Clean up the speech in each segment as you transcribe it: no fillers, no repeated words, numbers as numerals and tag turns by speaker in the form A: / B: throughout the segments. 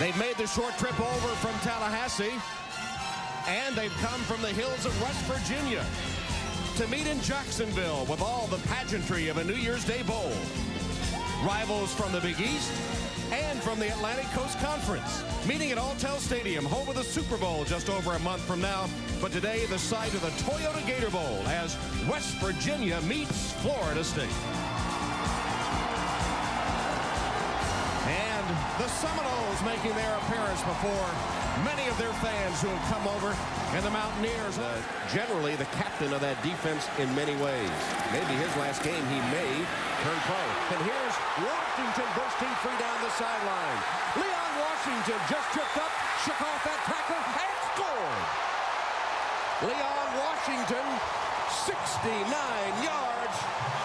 A: They've made the short trip over from Tallahassee, and they've come from the hills of West Virginia to meet in Jacksonville with all the pageantry of a New Year's Day Bowl. Rivals from the Big East and from the Atlantic Coast Conference, meeting at Alltel Stadium, home of the Super Bowl just over a month from now. But today, the site of the Toyota Gator Bowl as West Virginia meets Florida State. And the Seminoles making their appearance before many of their fans who have come over, and the Mountaineers, generally the captain of that defense in many ways. Maybe his last game he may turn pro. And here's Washington bursting free down the sideline. Leon Washington just tripped up, shook off that tackle, and scored. Leon Washington, 69 yards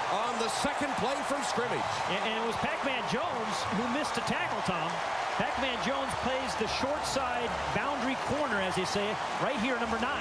A: on the second play from scrimmage.
B: And it was Pac-Man Jones who missed a tackle, Tom. Pac-Man Jones plays the short side boundary corner, as they say it, right here, number 9.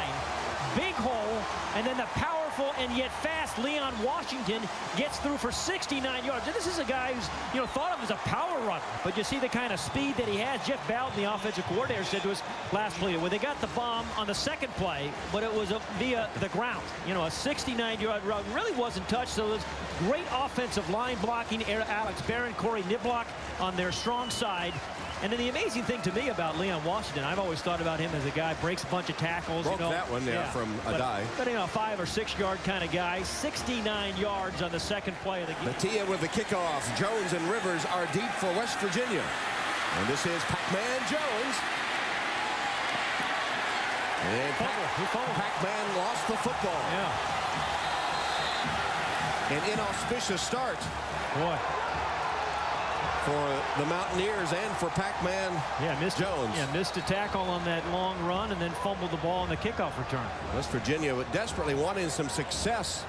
B: Big hole, and then the powerful and yet fast Leon Washington gets through for 69 yards. And this is a guy who's, thought of as a power runner. But you see the kind of speed that he has. Jeff Bowden, the offensive coordinator, said to us last play, well, they got the bomb on the second play, but it was via the ground. A 69-yard run really wasn't touched, so it was great offensive line blocking. Alex Barron, Corey Niblock on their strong side. And then the amazing thing to me about Leon Washington, I've always thought about him as a guy breaks a bunch of tackles.
A: Broke that one there from a dive.
B: But a 5 or 6 yard kind of guy. 69 yards on the second play of the game.
A: Matia with the kickoff. Jones and Rivers are deep for West Virginia. And this is Pac-Man Jones. And Pac-Man lost the football.
B: Yeah.
A: An inauspicious start.
B: Boy.
A: For the Mountaineers and for Pac-Man Jones.
B: Missed a tackle on that long run and then fumbled the ball on the kickoff return.
A: West Virginia desperately wanting some success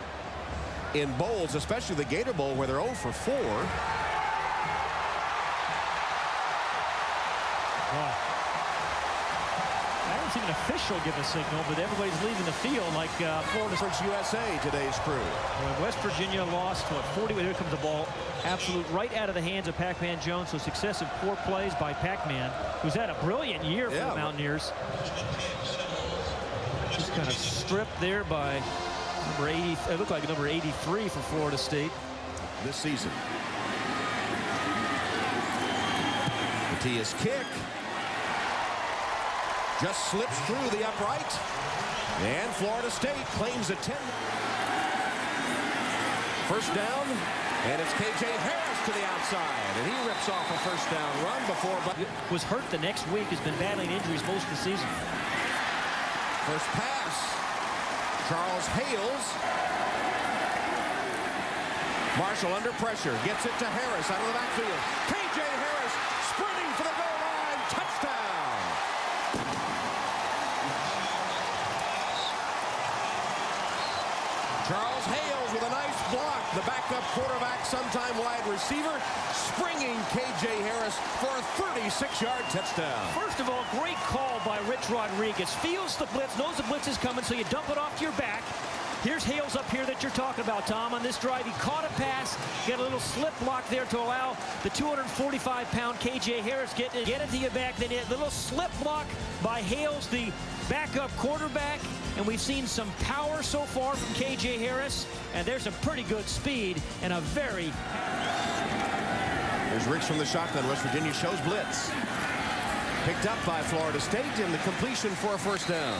A: in bowls, especially the Gator Bowl, where they're 0 for 4.
B: I haven't seen an official give a signal, but everybody's leaving the field like Florida.
A: USA, today's crew.
B: Well, West Virginia lost, 40? Here comes the ball. Absolute right out of the hands of Pac-Man Jones. So successive poor plays by Pac-Man, who's had a brilliant year for the Mountaineers. Just kind of stripped there by number 80. It looked like number 83 for Florida State
A: this season. Matia's kick just slips through the upright, and Florida State claims a 10. First down, and it's K.J. Harris to the outside, and he rips off a first down run before.
B: Was hurt the next week, has been battling injuries most of the season.
A: First pass, Charles Hales. Marshall under pressure, gets it to Harris out of the backfield. K.J. Harris sprinting for the goal line, touchdown. Charles Hales with a nice block. The backup quarterback, sometime wide receiver, springing K.J. Harris for a 36-yard touchdown.
B: First of all, great call by Rich Rodriguez. Feels the blitz, knows the blitz is coming, so you dump it off to your back. Here's Hales up here that you're talking about, Tom. On this drive, he caught a pass, got a little slip block there to allow the 245-pound K.J. Harris get it to your back. Then a little slip block by Hales, the backup quarterback. And we've seen some power so far from K.J. Harris. And there's some pretty good speed and a very...
A: There's Ricks from the shotgun. West Virginia shows blitz. Picked up by Florida State, and the completion for a first down.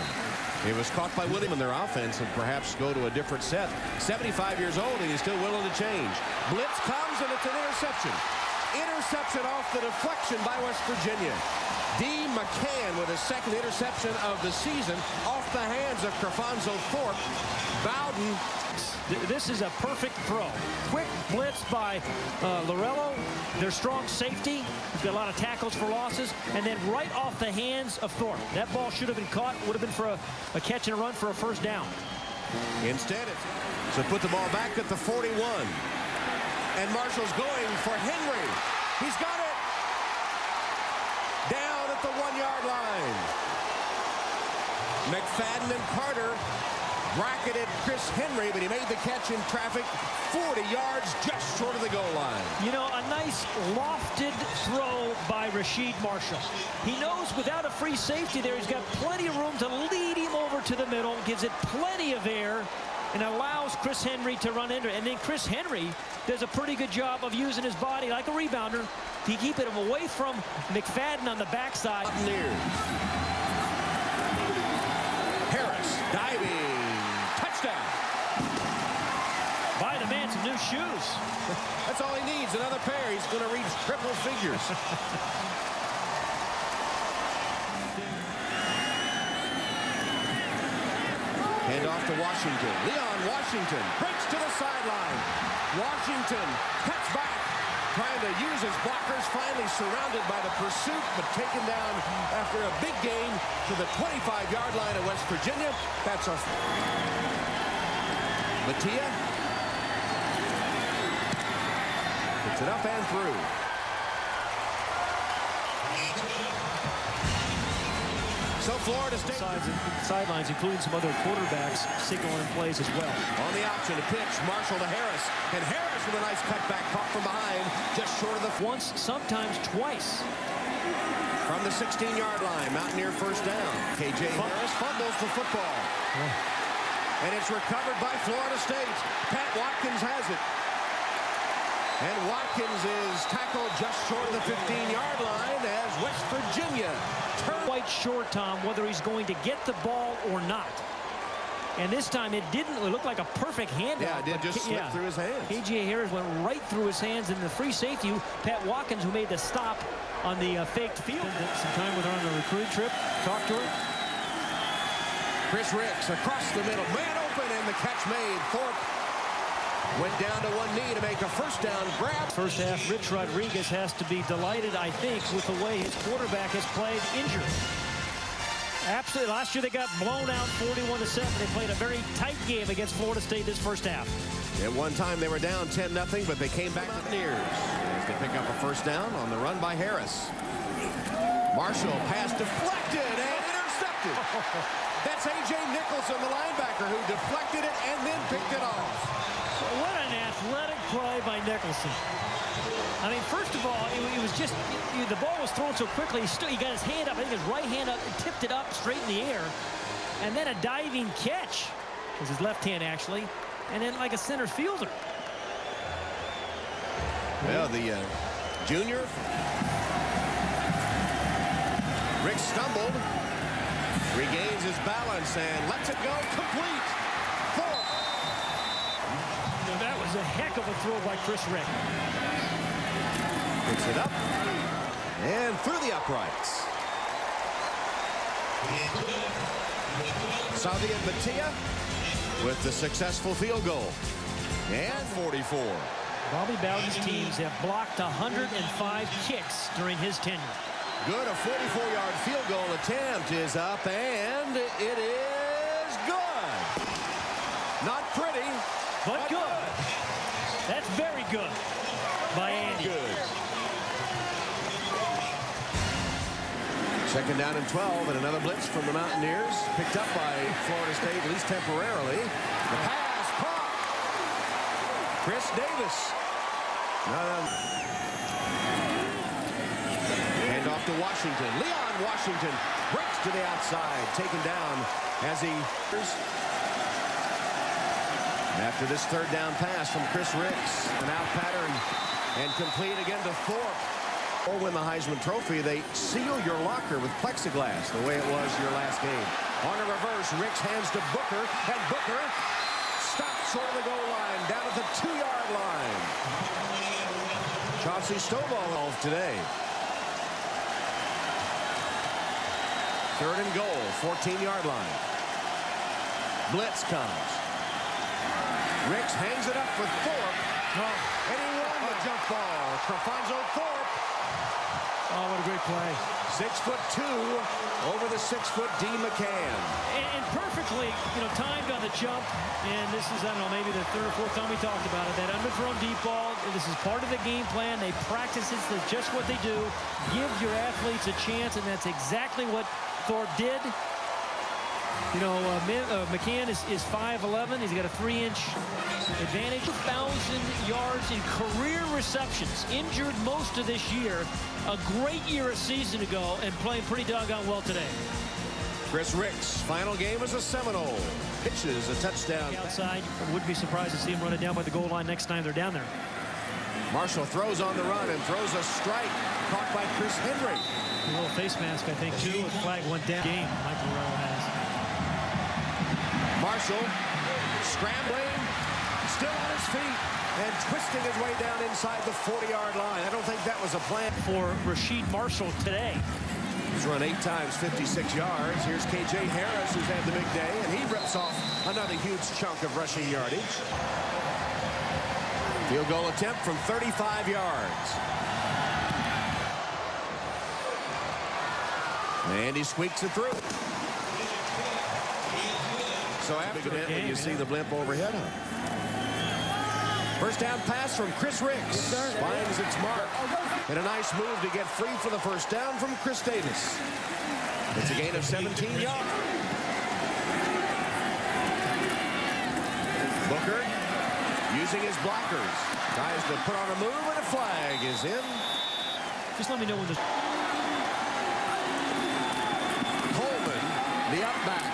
A: It was caught by William in their offense and perhaps go to a different set. 75 years old, and he's still willing to change. Blitz comes, and it's an interception. Interception off the deflection by West Virginia. D. McCann with his second interception of the season off the hands of Crefonzo Thorpe. Bowden.
B: This is a perfect throw. Quick blitz by Lorello, their strong safety. He's got a lot of tackles for losses. And then right off the hands of Thorpe. That ball should have been caught. Would have been for a catch and a run for a first down.
A: Instead, so put the ball back at the 41. And Marshall's going for Henry. He's got it. Down at the 1-yard line. McFadden and Carter bracketed Chris Henry, but he made the catch in traffic 40 yards just short of the goal line.
B: You know, a nice lofted throw by Rasheed Marshall. He knows without a free safety there, he's got plenty of room to lead him over to the middle, gives it plenty of air, and allows Chris Henry to run into it. And then Chris Henry does a pretty good job of using his body like a rebounder to keep him away from McFadden on the backside.
A: Harris diving. Touchdown.
B: Buy the man some new shoes.
A: That's all he needs, another pair. He's going to reach triple figures. Hand off to Washington. Leon Washington breaks to the sideline. Washington cuts back, trying to use his blockers, finally surrounded by the pursuit, but taken down after a big gain to the 25-yard line of West Virginia. That's a... Mattia picks it up and through. So Florida State
B: sidelines, including some other quarterbacks, signaling plays as well.
A: On the option to pitch, Marshall to Harris, and Harris with a nice cutback, caught from behind, just short of the...
B: Once, sometimes twice.
A: From the 16-yard line, Mountaineer first down. KJ Harris fumbles the football. And it's recovered by Florida State. Pat Watkins has it. And Watkins is tackled just short of the 15-yard line as West Virginia turns.
B: Quite sure, Tom, whether he's going to get the ball or not. And this time it didn't look like a perfect handoff.
A: Yeah, it did just slip through his hands.
B: KJ Harris went right through his hands, and the free safety, Pat Watkins, who made the stop on the faked field. Some time with her on the recruiting trip. Talk to her.
A: Chris Ricks across the middle. Man open, and the catch made. Thorpe went down to one knee to make a first down grab.
B: First half, Rich Rodriguez has to be delighted, I think, with the way his quarterback has played injured. Absolutely. Last year they got blown out 41-7. They played a very tight game against Florida State this first half.
A: At one time they were down 10-0, but they came back. Mountaineers as they pick up a first down on the run by Harris. Marshall pass deflected and intercepted. That's A.J. Nicholson, the linebacker, who deflected it and then picked it off.
B: What an athletic play by Nicholson. I mean, first of all, it was just, the ball was thrown so quickly, he got his hand up, I think his right hand up, and tipped it up straight in the air. And then a diving catch, with his left hand actually, and then like a center fielder.
A: Well, the junior, Rick stumbled, regains his balance, and lets it go complete.
B: That was a heck of a throw by Chris Rick.
A: Picks it up and through the uprights. Xavier Mattia with the successful field goal. And 44.
B: Bobby Bowden's teams have blocked 105 kicks during his tenure.
A: Good, a 44-yard field goal attempt is up, and it is good. Not pretty,
B: but good. That's very good by Andy.
A: Good. Second down and 12, and another blitz from the Mountaineers. Picked up by Florida State, at least temporarily. The pass, caught. Chris Davis. Hand off to Washington. Leon Washington breaks to the outside, taken down as he... After this third down pass from Chris Ricks, an out pattern and complete again to Thorpe. Or win the Heisman Trophy, they seal your locker with plexiglass the way it was your last game. On a reverse, Ricks hands to Booker, and Booker stops short of the goal line, down at the 2-yard line. Chauncey Stovall today. Third and goal, 14-yard line. Blitz comes. Ricks hangs it up for Thorpe, and he won the jump ball. Trefonzo Thorpe.
B: Oh, what a great play.
A: 6'2" over the 6-foot D. McCann.
B: And perfectly, timed on the jump. And this is, I don't know, maybe the third or fourth time we talked about it. That underthrown deep ball, this is part of the game plan. They practice it. That's just what they do. Give your athletes a chance, and that's exactly what Thorpe did. You know, McCann is 5'11". He's got a 3-inch advantage. 1,000 yards in career receptions. Injured most of this year. A great year a season ago and playing pretty doggone well today.
A: Chris Ricks, final game as a Seminole. Pitches a touchdown.
B: Outside, wouldn't be surprised to see him run it down by the goal line next time they're down there.
A: Marshall throws on the run and throws a strike. Caught by Chris Henry.
B: A little face mask, I think, too. The flag went down. Game, Michael Rowe has.
A: Marshall scrambling, still on his feet, and twisting his way down inside the 40-yard line. I don't think that was a plan
B: For Rasheed Marshall today.
A: He's run 8 times, 56 yards. Here's K.J. Harris, who's had the big day, and he rips off another huge chunk of rushing yardage. Field goal attempt from 35 yards. And he squeaks it through. So after that, you see the blimp overhead. First down pass from Chris Ricks. Finds its mark. And a nice move to get free for the first down from Chris Davis. It's a gain of 17 yards. Booker using his blockers. Tries to put on a move, and a flag is in.
B: Just let me know when the...
A: Coleman, the up back,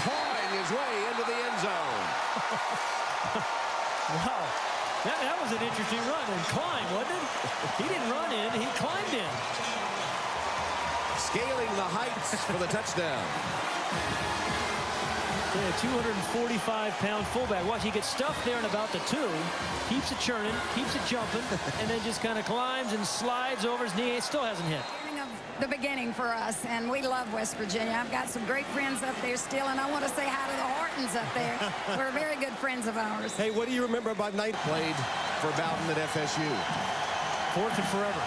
A: clawing his way into the end zone.
B: Wow. That was an interesting run and climb, wasn't it? He didn't run in, he climbed in.
A: Scaling the heights for the touchdown.
B: Yeah, 245-pound fullback. Watch, he gets stuffed there in about the 2. Keeps it churning, keeps it jumping, and then just kind of climbs and slides over his knee. It still hasn't hit.
C: The beginning for us, and we love West Virginia. I've got some great friends up there still, and I want to say hi to the Hortons up there. We're very good friends of ours.
A: Hey, what do you remember about night played for Bowden at FSU?
B: 4th and forever.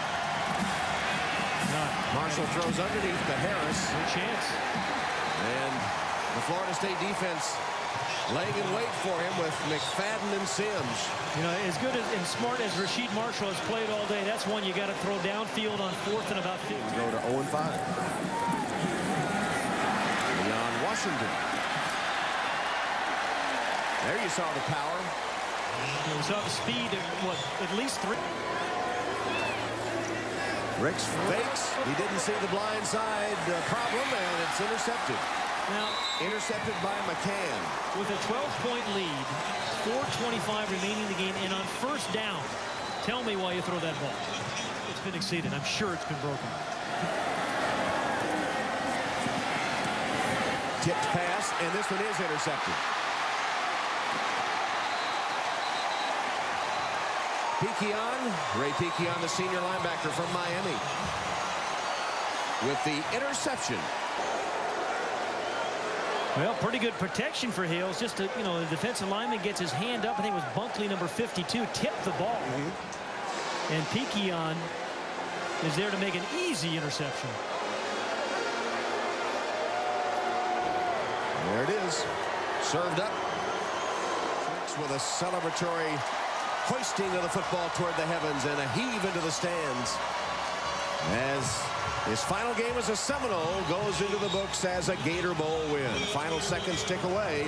A: Marshall throws underneath to Harris.
B: No chance.
A: And the Florida State defense laying in wait for him with McFadden and Sims.
B: You know, as good as and smart as Rasheed Marshall has played all day, that's one you got to throw downfield on 4th and about 50.
A: Go to 0-5. Leon Washington. There you saw the power.
B: You saw the speed of, what, at least 3.
A: Ricks fakes. He didn't see the blind side problem, and it's intercepted.
B: Now,
A: intercepted by McCann.
B: With a 12-point lead, 4:25 remaining in the game, and on first down, tell me why you throw that ball. It's been exceeded. I'm sure it's been broken.
A: Tipped pass, and this one is intercepted. Ray Pekion, the senior linebacker from Miami, with the interception.
B: Well, pretty good protection for Hales. Just to, you know, the defensive lineman gets his hand up. I think it was Bunkley, number 52, tipped the ball. And Pekion is there to make an easy interception.
A: There it is. Served up. With a celebratory hoisting of the football toward the heavens and a heave into the stands as his final game as a Seminole goes into the books as a Gator Bowl win. Final seconds tick away.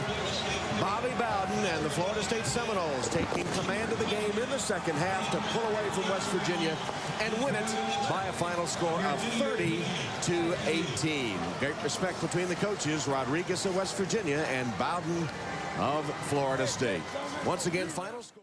A: Bobby Bowden and the Florida State Seminoles taking command of the game in the second half to pull away from West Virginia and win it by a final score of 30-18. Great respect between the coaches, Rodriguez of West Virginia and Bowden of Florida State. Once again, final score.